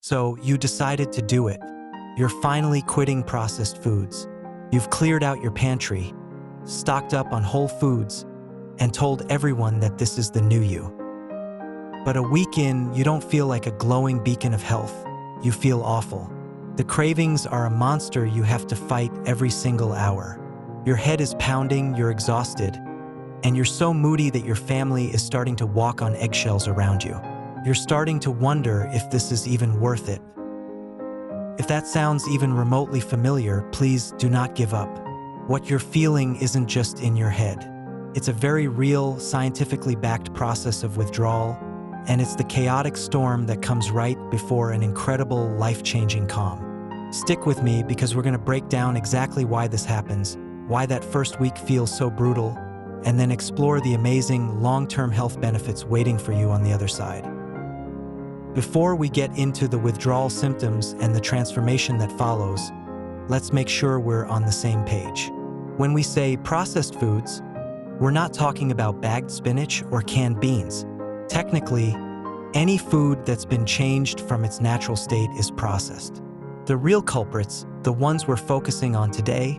So you decided to do it. You're finally quitting processed foods. You've cleared out your pantry, stocked up on whole foods, and told everyone that this is the new you. But a week in, you don't feel like a glowing beacon of health. You feel awful. The cravings are a monster you have to fight every single hour. Your head is pounding, you're exhausted, and you're so moody that your family is starting to walk on eggshells around you. You're starting to wonder if this is even worth it. If that sounds even remotely familiar, please do not give up. What you're feeling isn't just in your head. It's a very real, scientifically backed process of withdrawal, and it's the chaotic storm that comes right before an incredible, life-changing calm. Stick with me because we're going to break down exactly why this happens, why that first week feels so brutal, and then explore the amazing long-term health benefits waiting for you on the other side. Before we get into the withdrawal symptoms and the transformation that follows, let's make sure we're on the same page. When we say processed foods, we're not talking about bagged spinach or canned beans. Technically, any food that's been changed from its natural state is processed. The real culprits, the ones we're focusing on today,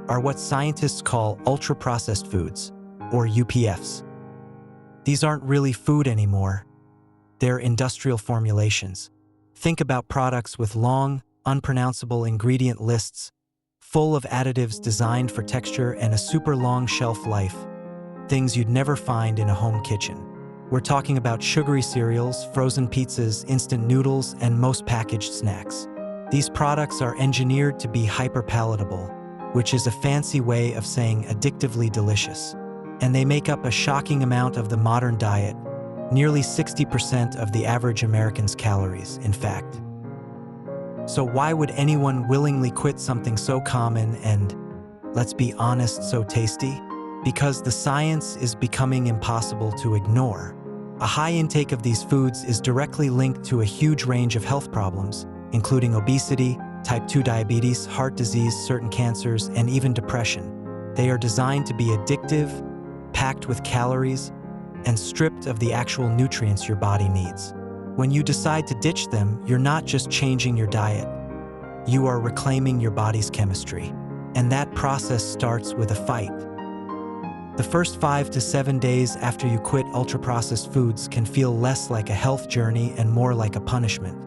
are what scientists call ultra-processed foods, or UPFs. These aren't really food anymore. They're industrial formulations. Think about products with long, unpronounceable ingredient lists, full of additives designed for texture and a super long shelf life. Things you'd never find in a home kitchen. We're talking about sugary cereals, frozen pizzas, instant noodles, and most packaged snacks. These products are engineered to be hyper-palatable, which is a fancy way of saying addictively delicious. And they make up a shocking amount of the modern diet, nearly 60% of the average American's calories, in fact. So why would anyone willingly quit something so common and, let's be honest, so tasty? Because the science is becoming impossible to ignore. A high intake of these foods is directly linked to a huge range of health problems, including obesity, type 2 diabetes, heart disease, certain cancers, and even depression. They are designed to be addictive, packed with calories, and stripped of the actual nutrients your body needs. When you decide to ditch them, you're not just changing your diet. You are reclaiming your body's chemistry. And that process starts with a fight. The first 5 to 7 days after you quit ultra-processed foods can feel less like a health journey and more like a punishment.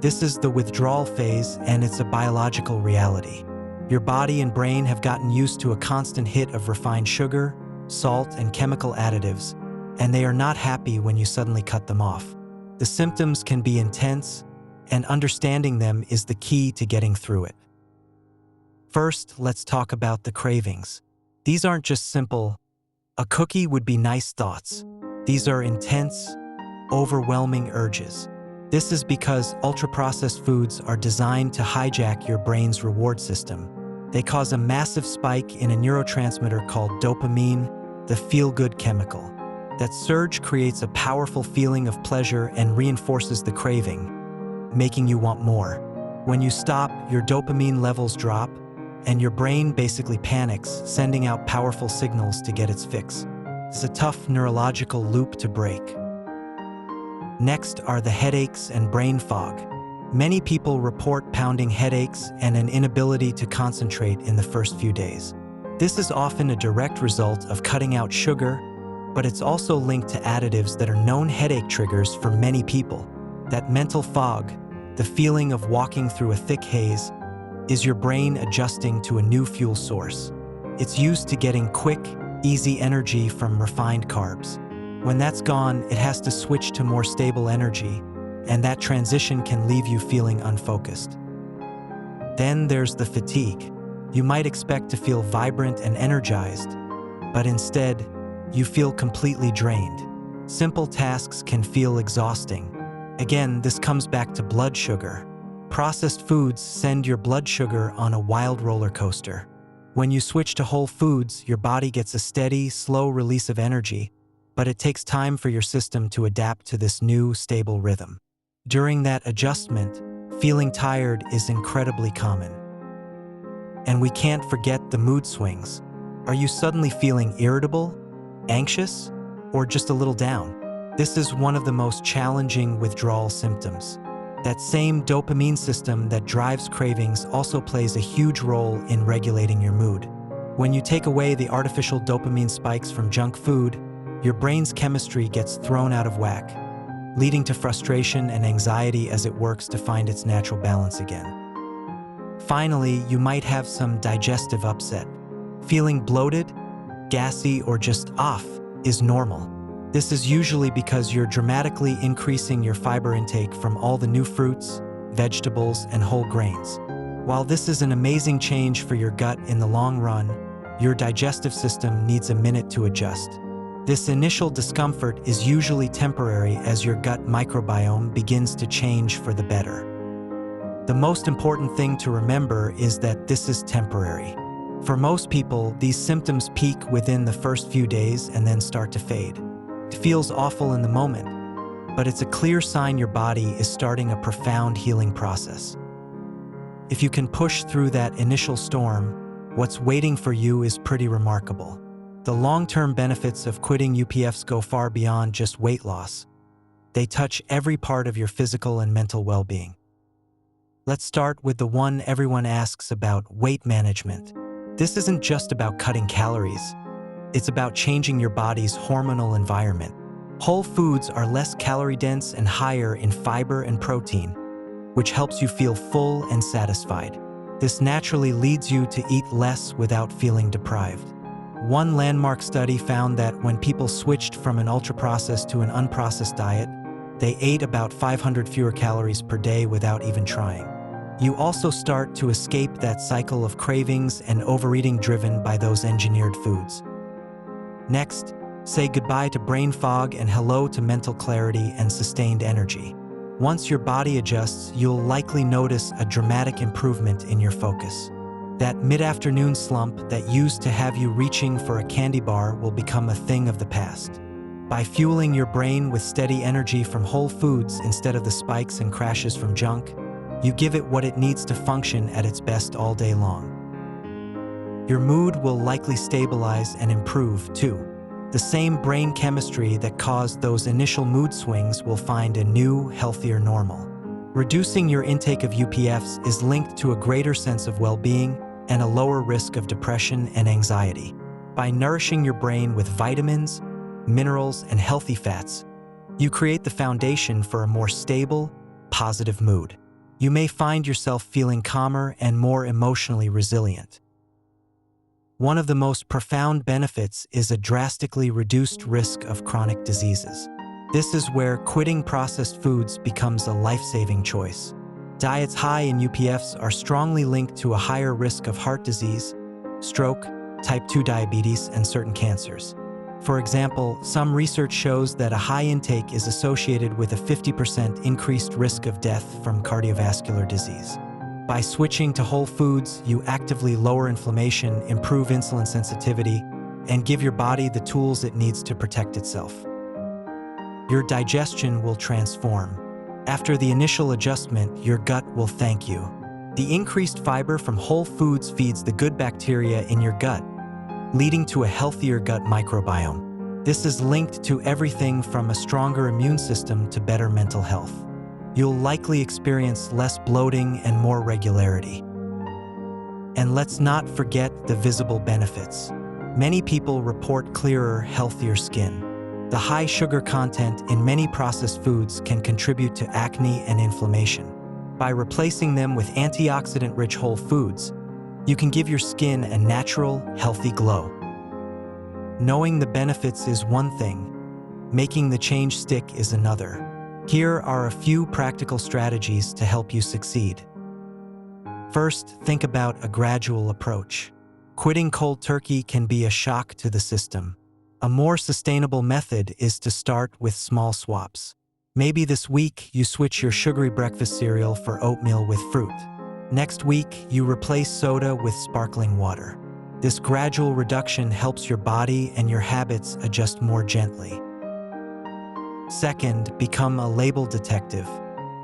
This is the withdrawal phase, and it's a biological reality. Your body and brain have gotten used to a constant hit of refined sugar, salt, and chemical additives, and they are not happy when you suddenly cut them off. The symptoms can be intense, and understanding them is the key to getting through it. First, let's talk about the cravings. These aren't just simple, "a cookie would be nice" thoughts. These are intense, overwhelming urges. This is because ultra-processed foods are designed to hijack your brain's reward system. They cause a massive spike in a neurotransmitter called dopamine, the feel-good chemical. That surge creates a powerful feeling of pleasure and reinforces the craving, making you want more. When you stop, your dopamine levels drop, and your brain basically panics, sending out powerful signals to get its fix. It's a tough neurological loop to break. Next are the headaches and brain fog. Many people report pounding headaches and an inability to concentrate in the first few days. This is often a direct result of cutting out sugar, but it's also linked to additives that are known headache triggers for many people. That mental fog, the feeling of walking through a thick haze, is your brain adjusting to a new fuel source. It's used to getting quick, easy energy from refined carbs. When that's gone, it has to switch to more stable energy, and that transition can leave you feeling unfocused. Then there's the fatigue. You might expect to feel vibrant and energized, but instead, you feel completely drained. Simple tasks can feel exhausting. Again, this comes back to blood sugar. Processed foods send your blood sugar on a wild roller coaster. When you switch to whole foods, your body gets a steady, slow release of energy, but it takes time for your system to adapt to this new, stable rhythm. During that adjustment, feeling tired is incredibly common. And we can't forget the mood swings. Are you suddenly feeling irritable, anxious, or just a little down? This is one of the most challenging withdrawal symptoms. That same dopamine system that drives cravings also plays a huge role in regulating your mood. When you take away the artificial dopamine spikes from junk food, your brain's chemistry gets thrown out of whack, leading to frustration and anxiety as it works to find its natural balance again. Finally, you might have some digestive upset. Feeling bloated, gassy, or just off is normal. This is usually because you're dramatically increasing your fiber intake from all the new fruits, vegetables, and whole grains. While this is an amazing change for your gut in the long run, your digestive system needs a minute to adjust. This initial discomfort is usually temporary as your gut microbiome begins to change for the better. The most important thing to remember is that this is temporary. For most people, these symptoms peak within the first few days and then start to fade. It feels awful in the moment, but it's a clear sign your body is starting a profound healing process. If you can push through that initial storm, what's waiting for you is pretty remarkable. The long-term benefits of quitting UPFs go far beyond just weight loss. They touch every part of your physical and mental well-being. Let's start with the one everyone asks about: weight management. This isn't just about cutting calories. It's about changing your body's hormonal environment. Whole foods are less calorie-dense and higher in fiber and protein, which helps you feel full and satisfied. This naturally leads you to eat less without feeling deprived. One landmark study found that when people switched from an ultra-processed to an unprocessed diet, they ate about 500 fewer calories per day without even trying. You also start to escape that cycle of cravings and overeating driven by those engineered foods. Next, say goodbye to brain fog and hello to mental clarity and sustained energy. Once your body adjusts, you'll likely notice a dramatic improvement in your focus. That mid-afternoon slump that used to have you reaching for a candy bar will become a thing of the past. By fueling your brain with steady energy from whole foods instead of the spikes and crashes from junk, you give it what it needs to function at its best all day long. Your mood will likely stabilize and improve, too. The same brain chemistry that caused those initial mood swings will find a new, healthier normal. Reducing your intake of UPFs is linked to a greater sense of well-being and a lower risk of depression and anxiety. By nourishing your brain with vitamins, minerals, and healthy fats, you create the foundation for a more stable, positive mood. You may find yourself feeling calmer and more emotionally resilient. One of the most profound benefits is a drastically reduced risk of chronic diseases. This is where quitting processed foods becomes a life-saving choice. Diets high in UPFs are strongly linked to a higher risk of heart disease, stroke, type 2 diabetes, and certain cancers. For example, some research shows that a high intake is associated with a 50% increased risk of death from cardiovascular disease. By switching to whole foods, you actively lower inflammation, improve insulin sensitivity, and give your body the tools it needs to protect itself. Your digestion will transform. After the initial adjustment, your gut will thank you. The increased fiber from whole foods feeds the good bacteria in your gut, leading to a healthier gut microbiome. This is linked to everything from a stronger immune system to better mental health. You'll likely experience less bloating and more regularity. And let's not forget the visible benefits. Many people report clearer, healthier skin. The high sugar content in many processed foods can contribute to acne and inflammation. By replacing them with antioxidant-rich whole foods, you can give your skin a natural, healthy glow. Knowing the benefits is one thing, making the change stick is another. Here are a few practical strategies to help you succeed. First, think about a gradual approach. Quitting cold turkey can be a shock to the system. A more sustainable method is to start with small swaps. Maybe this week you switch your sugary breakfast cereal for oatmeal with fruit. Next week, you replace soda with sparkling water. This gradual reduction helps your body and your habits adjust more gently. Second, become a label detective.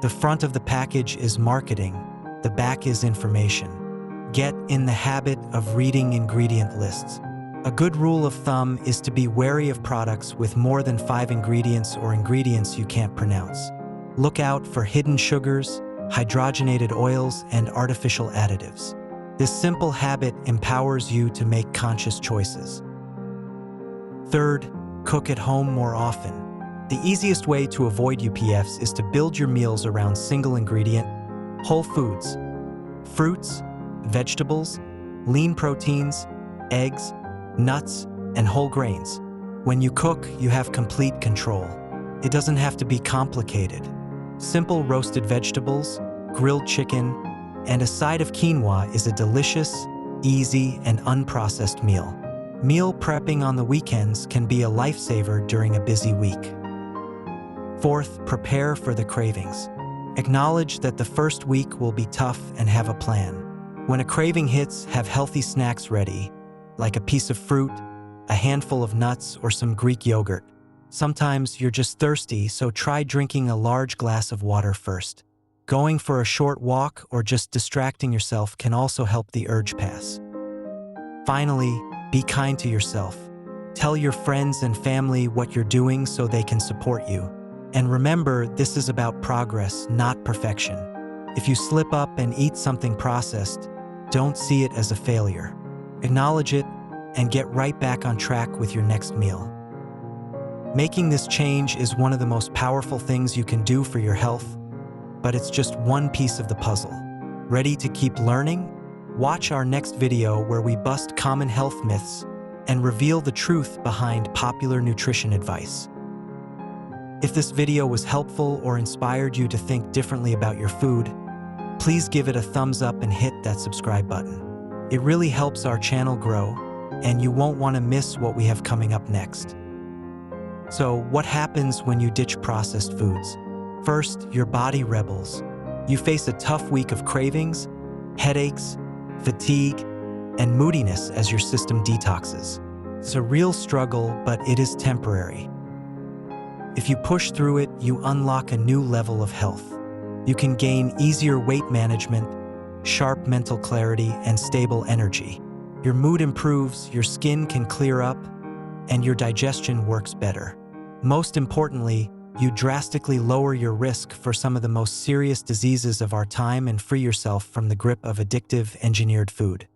The front of the package is marketing, the back is information. Get in the habit of reading ingredient lists. A good rule of thumb is to be wary of products with more than 5 ingredients or ingredients you can't pronounce. Look out for hidden sugars, hydrogenated oils, and artificial additives. This simple habit empowers you to make conscious choices. Third, cook at home more often. The easiest way to avoid UPFs is to build your meals around single-ingredient, whole foods, fruits, vegetables, lean proteins, eggs, nuts, and whole grains. When you cook, you have complete control. It doesn't have to be complicated. Simple roasted vegetables, grilled chicken, and a side of quinoa is a delicious, easy, and unprocessed meal. Meal prepping on the weekends can be a lifesaver during a busy week. Fourth, prepare for the cravings. Acknowledge that the first week will be tough and have a plan. When a craving hits, have healthy snacks ready, like a piece of fruit, a handful of nuts, or some Greek yogurt. Sometimes you're just thirsty, so try drinking a large glass of water first. Going for a short walk or just distracting yourself can also help the urge pass. Finally, be kind to yourself. Tell your friends and family what you're doing so they can support you. And remember, this is about progress, not perfection. If you slip up and eat something processed, don't see it as a failure. Acknowledge it and get right back on track with your next meal. Making this change is one of the most powerful things you can do for your health, but it's just one piece of the puzzle. Ready to keep learning? Watch our next video where we bust common health myths and reveal the truth behind popular nutrition advice. If this video was helpful or inspired you to think differently about your food, please give it a thumbs up and hit that subscribe button. It really helps our channel grow, and you won't want to miss what we have coming up next. So, what happens when you ditch processed foods? First, your body rebels. You face a tough week of cravings, headaches, fatigue, and moodiness as your system detoxes. It's a real struggle, but it is temporary. If you push through it, you unlock a new level of health. You can gain easier weight management, sharp mental clarity, and stable energy. Your mood improves, your skin can clear up, and your digestion works better. Most importantly, you drastically lower your risk for some of the most serious diseases of our time and free yourself from the grip of addictive, engineered food.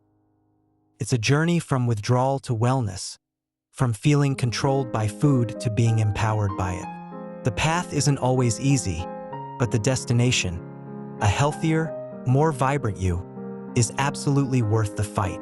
It's a journey from withdrawal to wellness, from feeling controlled by food to being empowered by it. The path isn't always easy, but the destination, a healthier, more vibrant you, is absolutely worth the fight.